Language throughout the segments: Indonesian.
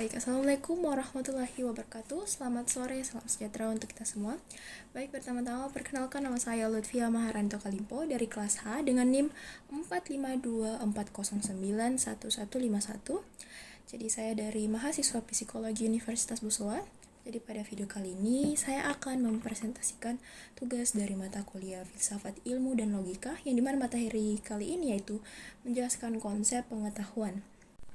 Baik, Assalamualaikum warahmatullahi wabarakatuh. Selamat sore, salam sejahtera untuk kita semua. Baik, pertama-tama perkenalkan nama saya Lutfia Maharanto Kalimpo dari kelas H dengan NIM 45240911151. Jadi saya dari mahasiswa psikologi Universitas Busowa. Jadi pada video kali ini saya akan mempresentasikan tugas dari mata kuliah Filsafat Ilmu dan Logika, yang dimana materi kali ini yaitu menjelaskan konsep pengetahuan.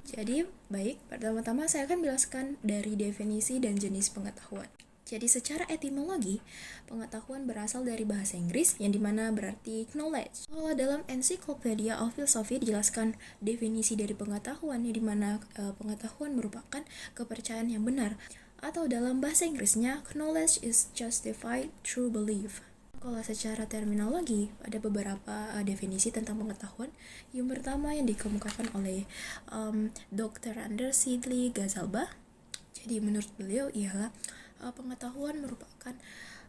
Jadi, baik, pertama-tama saya akan menjelaskan dari definisi dan jenis pengetahuan. Jadi, secara etimologi, pengetahuan berasal dari bahasa Inggris, yang dimana berarti knowledge. Kalau dalam Encyclopedia of Philosophy dijelaskan definisi dari pengetahuan, yang dimana pengetahuan merupakan kepercayaan yang benar. Atau dalam bahasa Inggrisnya, knowledge is justified through belief. Kalau secara terminologi, ada beberapa definisi tentang pengetahuan. Yang pertama yang dikemukakan oleh Dr. Anders Sidley Gazalba. Jadi menurut beliau ialah pengetahuan merupakan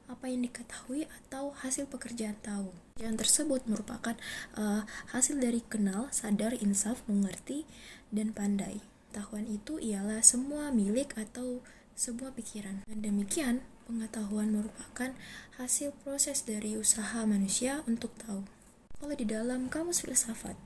apa yang diketahui atau hasil pekerjaan tahu. Yang tersebut merupakan hasil dari kenal, sadar, insaf, mengerti, dan pandai. Pengetahuan itu ialah semua milik atau sebuah pikiran. Dan demikian, pengetahuan merupakan hasil proses dari usaha manusia untuk tahu. Kalau di dalam kamus filsafat,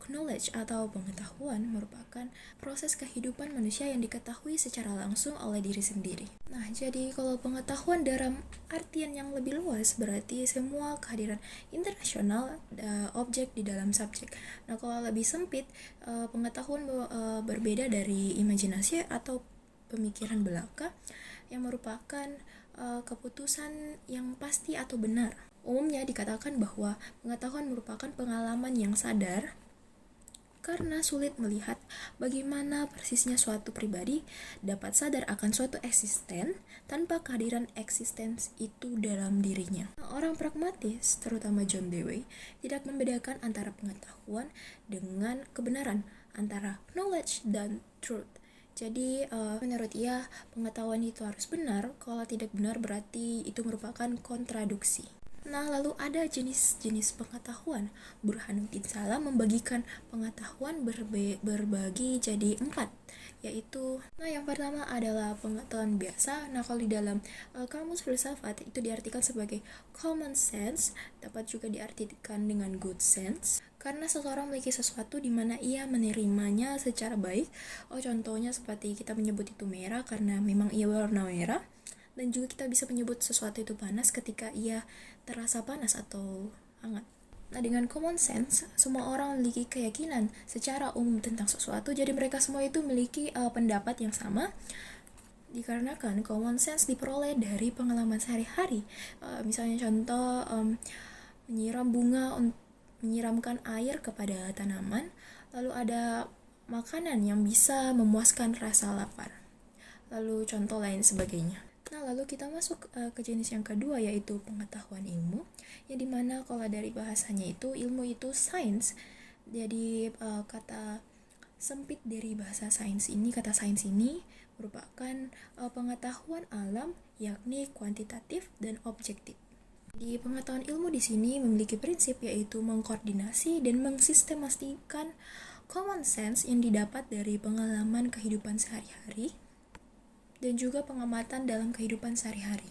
knowledge atau pengetahuan merupakan proses kehidupan manusia yang diketahui secara langsung oleh diri sendiri. Nah, jadi kalau pengetahuan dalam artian yang lebih luas berarti semua kehadiran internasional objek di dalam subjek. Nah, kalau lebih sempit, pengetahuan berbeda dari imajinasi atau pemikiran belaka yang merupakan keputusan yang pasti atau benar. Umumnya dikatakan bahwa pengetahuan merupakan pengalaman yang sadar karena sulit melihat bagaimana persisnya suatu pribadi dapat sadar akan suatu eksisten tanpa kehadiran eksistens itu dalam dirinya. Orang pragmatis, terutama John Dewey, tidak membedakan antara pengetahuan dengan kebenaran, antara knowledge dan truth. Jadi menurut ia pengetahuan itu harus benar, kalau tidak benar berarti itu merupakan kontraduksi. Nah, lalu ada jenis-jenis pengetahuan. Burhanuddin Salam membagikan pengetahuan berbagi jadi 4, yaitu yang pertama adalah pengetahuan biasa. Nah, kalau di dalam kamus filsafat itu diartikan sebagai common sense, dapat juga diartikan dengan good sense. Karena seseorang memiliki sesuatu di mana ia menerimanya secara baik. Contohnya seperti kita menyebut itu merah karena memang ia berwarna merah. Dan juga kita bisa menyebut sesuatu itu panas ketika ia terasa panas atau hangat. Nah, dengan common sense, semua orang memiliki keyakinan secara umum tentang sesuatu. Jadi mereka semua itu memiliki pendapat yang sama. Dikarenakan common sense diperoleh dari pengalaman sehari-hari. Misalnya contoh, menyiramkan air kepada tanaman, lalu ada makanan yang bisa memuaskan rasa lapar, lalu contoh lain sebagainya. Nah, lalu kita masuk ke jenis yang kedua, yaitu pengetahuan ilmu, yang dimana kalau dari bahasanya itu ilmu itu sains. Jadi kata sempit dari bahasa sains ini, kata sains ini merupakan pengetahuan alam, yakni kuantitatif dan objektif. Di pengetahuan ilmu di sini memiliki prinsip, yaitu mengkoordinasi dan mensistemasikan common sense yang didapat dari pengalaman kehidupan sehari-hari dan juga pengamatan dalam kehidupan sehari-hari.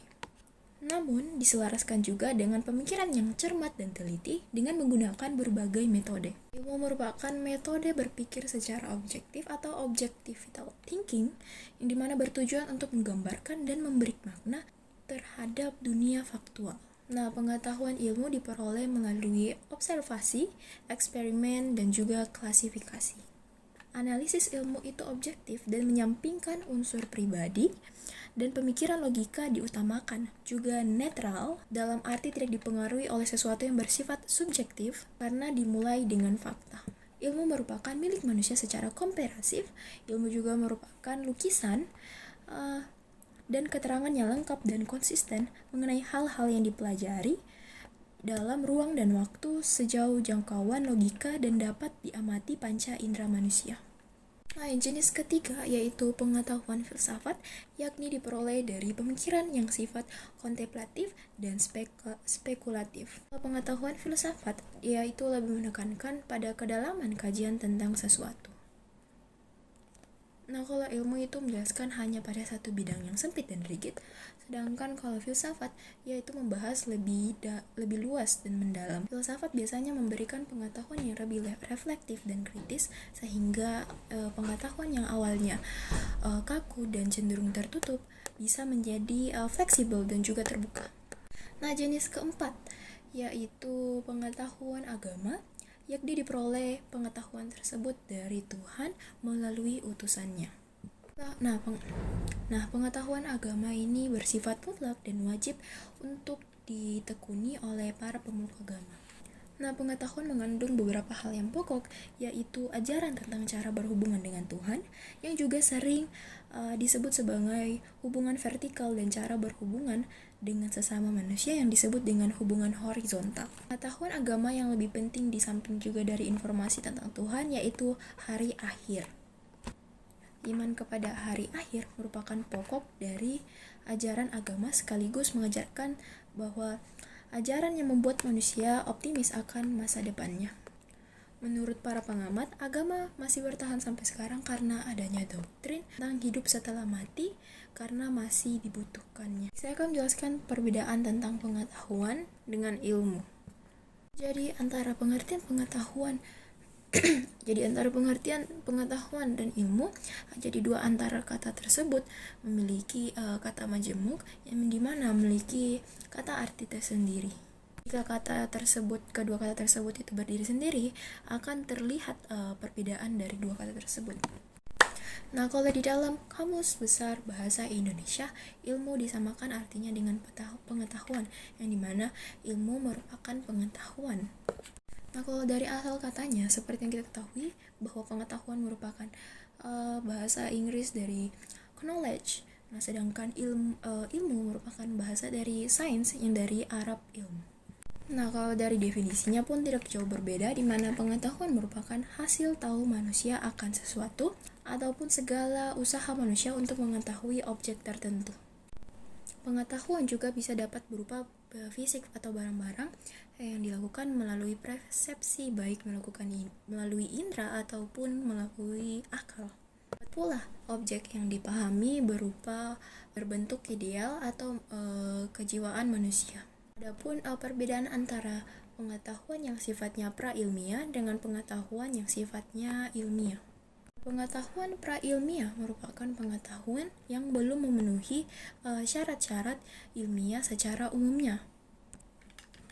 Namun, diselaraskan juga dengan pemikiran yang cermat dan teliti dengan menggunakan berbagai metode. Ilmu merupakan metode berpikir secara objektif atau objectival thinking, yang dimana bertujuan untuk menggambarkan dan memberi makna terhadap dunia faktual. Nah, pengetahuan ilmu diperoleh melalui observasi, eksperimen, dan juga klasifikasi. Analisis ilmu itu objektif dan menyampingkan unsur pribadi, dan pemikiran logika diutamakan. Juga netral, dalam arti tidak dipengaruhi oleh sesuatu yang bersifat subjektif karena dimulai dengan fakta. Ilmu merupakan milik manusia secara komprehensif. Ilmu juga merupakan lukisan dan keterangannya lengkap dan konsisten mengenai hal-hal yang dipelajari dalam ruang dan waktu sejauh jangkauan logika dan dapat diamati panca indera manusia. Nah, yang jenis ketiga yaitu pengetahuan filsafat, yakni diperoleh dari pemikiran yang sifat kontemplatif dan spekulatif. Pengetahuan filsafat yaitu lebih menekankan pada kedalaman kajian tentang sesuatu. Nah, kalau ilmu itu menjelaskan hanya pada satu bidang yang sempit dan rigid, sedangkan kalau filsafat, yaitu membahas lebih luas dan mendalam. Filsafat biasanya memberikan pengetahuan yang lebih reflektif dan kritis, sehingga pengetahuan yang awalnya kaku dan cenderung tertutup bisa menjadi fleksibel dan juga terbuka. Nah, jenis keempat yaitu pengetahuan agama, yakni diperoleh pengetahuan tersebut dari Tuhan melalui utusannya. Nah, pengetahuan agama ini bersifat mutlak dan wajib untuk ditekuni oleh para pemeluk agama. Nah, pengetahuan mengandung beberapa hal yang pokok, yaitu ajaran tentang cara berhubungan dengan Tuhan, yang juga sering disebut sebagai hubungan vertikal, dan cara berhubungan dengan sesama manusia yang disebut dengan hubungan horizontal. Pengetahuan agama yang lebih penting di samping juga dari informasi tentang Tuhan, yaitu hari akhir. Iman kepada hari akhir merupakan pokok dari ajaran agama, sekaligus mengajarkan bahwa ajaran yang membuat manusia optimis akan masa depannya. Menurut para pengamat, agama masih bertahan sampai sekarang karena adanya doktrin tentang hidup setelah mati karena masih dibutuhkannya. Saya akan menjelaskan perbedaan tentang pengetahuan dengan ilmu. Jadi antara pengertian pengetahuan pengetahuan dan ilmu, jadi dua antara kata tersebut memiliki kata majemuk yang dimana memiliki kata arti tersendiri. Jika kedua kata tersebut itu berdiri sendiri, akan terlihat perbedaan dari dua kata tersebut. Nah, kalau di dalam Kamus Besar Bahasa Indonesia, ilmu disamakan artinya dengan pengetahuan, yang dimana ilmu merupakan pengetahuan. Nah, kalau dari asal katanya, seperti yang kita ketahui bahwa pengetahuan merupakan bahasa Inggris dari knowledge. Nah, sedangkan ilmu merupakan bahasa dari sains yang dari Arab ilmu. Nah, kalau dari definisinya pun tidak jauh berbeda, di mana pengetahuan merupakan hasil tahu manusia akan sesuatu ataupun segala usaha manusia untuk mengetahui objek tertentu. Pengetahuan juga bisa dapat berupa fisik atau barang-barang yang dilakukan melalui persepsi, baik melalui indera ataupun melalui akal. Pula objek yang dipahami berupa berbentuk ideal atau kejiwaan manusia. Adapun perbedaan antara pengetahuan yang sifatnya pra-ilmiah dengan pengetahuan yang sifatnya ilmiah. Pengetahuan pra-ilmiah merupakan pengetahuan yang belum memenuhi syarat-syarat ilmiah secara umumnya.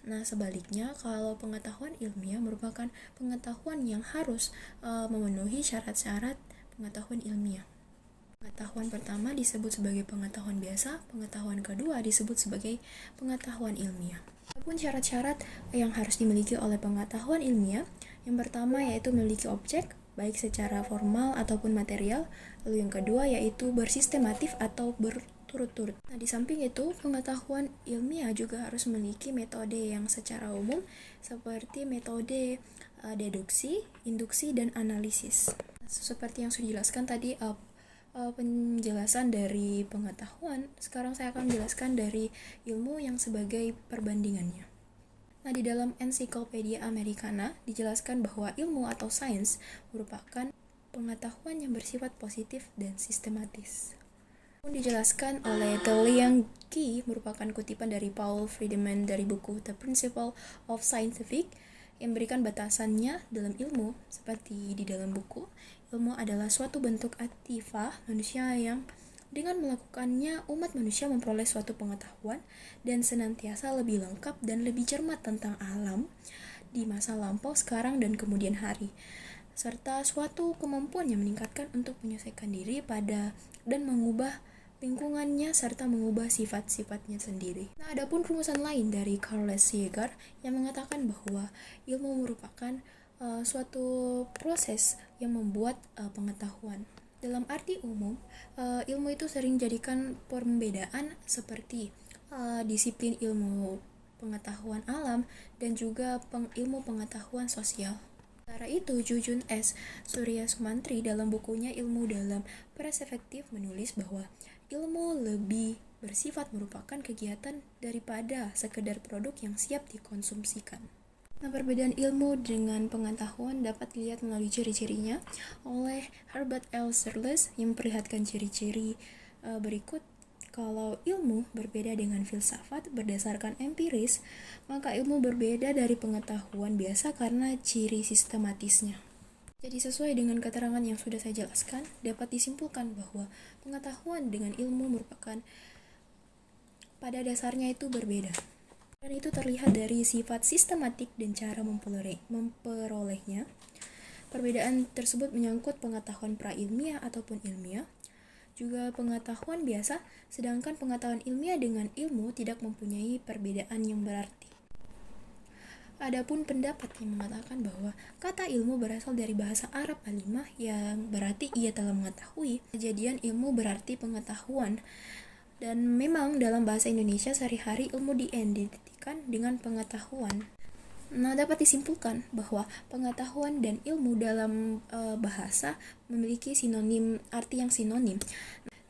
Nah, sebaliknya, kalau pengetahuan ilmiah merupakan pengetahuan yang harus memenuhi syarat-syarat pengetahuan ilmiah. Pengetahuan pertama disebut sebagai pengetahuan biasa, pengetahuan kedua disebut sebagai pengetahuan ilmiah. Adapun syarat-syarat yang harus dimiliki oleh pengetahuan ilmiah, yang pertama yaitu memiliki objek, baik secara formal ataupun material, lalu yang kedua yaitu bersistematif atau berturut-turut. Nah, di samping itu, pengetahuan ilmiah juga harus memiliki metode yang secara umum, seperti metode deduksi, induksi, dan analisis. Seperti yang sudah dijelaskan tadi, penjelasan dari pengetahuan, sekarang saya akan menjelaskan dari ilmu yang sebagai perbandingannya. Nah, di dalam Ensiklopedia Americana dijelaskan bahwa ilmu atau sains merupakan pengetahuan yang bersifat positif dan sistematis. Dijelaskan oleh Liang Qi, merupakan kutipan dari Paul Friedman dari buku The Principle of Scientific, yang memberikan batasannya dalam ilmu, seperti di dalam buku. Ilmu adalah suatu bentuk aktifah manusia yang dengan melakukannya umat manusia memperoleh suatu pengetahuan dan senantiasa lebih lengkap dan lebih cermat tentang alam di masa lampau, sekarang, dan kemudian hari, serta suatu kemampuan yang meningkatkan untuk menyesuaikan diri pada dan mengubah lingkungannya serta mengubah sifat-sifatnya sendiri. Nah, adapun rumusan lain dari Carl Sagan yang mengatakan bahwa ilmu merupakan suatu proses yang membuat pengetahuan. Dalam arti umum, ilmu itu sering jadikan pembedaan seperti disiplin ilmu pengetahuan alam dan juga ilmu pengetahuan sosial. Sementara itu, Jujun S. Surya Sumantri dalam bukunya Ilmu dalam Perspektif menulis bahwa ilmu lebih bersifat merupakan kegiatan daripada sekedar produk yang siap dikonsumsikan. Nah, perbedaan ilmu dengan pengetahuan dapat dilihat melalui ciri-cirinya oleh Herbert L. Searles yang memperlihatkan ciri-ciri berikut. Kalau ilmu berbeda dengan filsafat berdasarkan empiris, maka ilmu berbeda dari pengetahuan biasa karena ciri sistematisnya. Jadi sesuai dengan keterangan yang sudah saya jelaskan, dapat disimpulkan bahwa pengetahuan dengan ilmu merupakan pada dasarnya itu berbeda. Dan itu terlihat dari sifat sistematik dan cara memperolehnya. Perbedaan tersebut menyangkut pengetahuan prailmiah ataupun ilmiah, juga pengetahuan biasa, sedangkan pengetahuan ilmiah dengan ilmu tidak mempunyai perbedaan yang berarti. Adapun pendapat yang mengatakan bahwa kata ilmu berasal dari bahasa Arab alimah yang berarti ia telah mengetahui. Kejadian ilmu berarti pengetahuan. Dan memang dalam bahasa Indonesia sehari-hari ilmu diidentikan dengan pengetahuan. Nah, dapat disimpulkan bahwa pengetahuan dan ilmu dalam bahasa memiliki arti yang sinonim.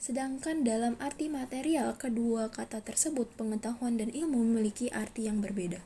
Sedangkan dalam arti material, kedua kata tersebut, pengetahuan dan ilmu, memiliki arti yang berbeda.